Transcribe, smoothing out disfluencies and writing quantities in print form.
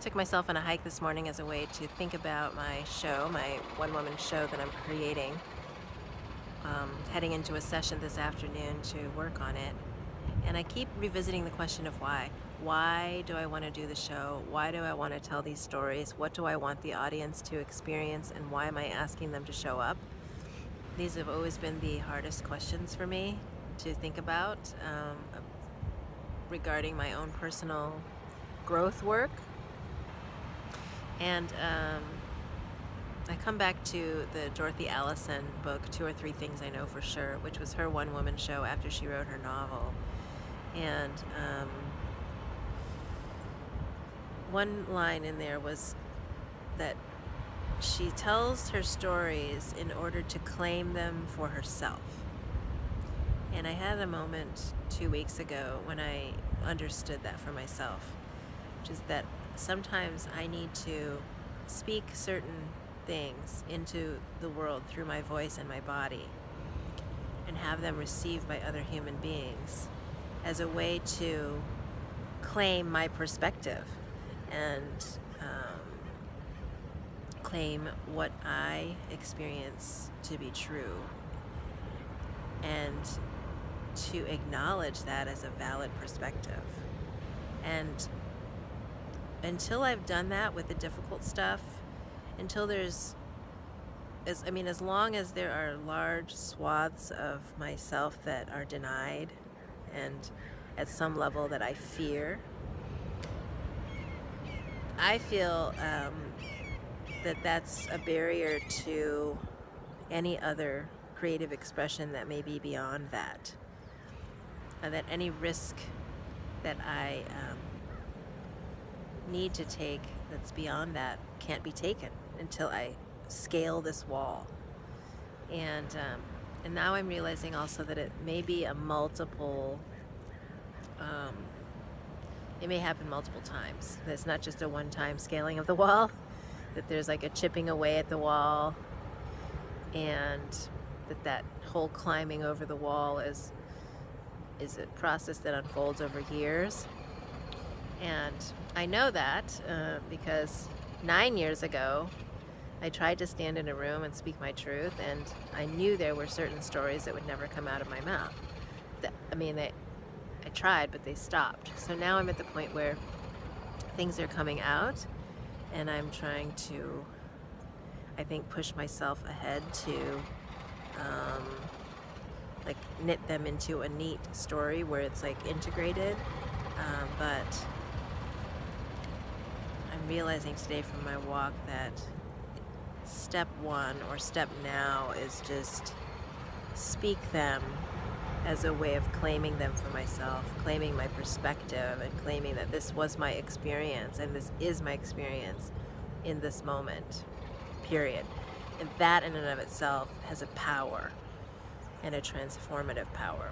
Took myself on a hike this morning as a way to think about my show, my one woman show that I'm creating. Heading into a session this afternoon to work on it. And I keep revisiting the question of why. Why do I want to do the show? Why do I want to tell these stories? What do I want the audience to experience? And why am I asking them to show up? These have always been the hardest questions for me to think about regarding my own personal growth work. And I come back to the Dorothy Allison book, Two or Three Things I Know for Sure, which was her one-woman show after she wrote her novel. And one line in there was that she tells her stories in order to claim them for herself. And I had a moment 2 weeks ago when I understood that for myself, which is that sometimes I need to speak certain things into the world through my voice and my body and have them received by other human beings as a way to claim my perspective and claim what I experience to be true and to acknowledge that as a valid perspective. And until I've done that with the difficult stuff, until there's, as long as there are large swaths of myself that are denied and at some level that I fear, I feel that that's a barrier to any other creative expression that may be beyond that. That any risk that I need to take that's beyond that can't be taken until I scale this wall. And now I'm realizing also that it may be a multiple, it may happen multiple times. That it's not just a one-time scaling of the wall, that there's like a chipping away at the wall, and that whole climbing over the wall is a process that unfolds over years. And I know that because 9 years ago, I tried to stand in a room and speak my truth, and I knew there were certain stories that would never come out of my mouth. I tried, but they stopped. So now I'm at the point where things are coming out, and I'm trying to, I think, push myself ahead to like knit them into a neat story where it's like integrated. But I'm realizing today from my walk that step one or step now is just speak them as a way of claiming them for myself, claiming my perspective and claiming that this was my experience and this is my experience in this moment, period. And that in and of itself has a power and a transformative power.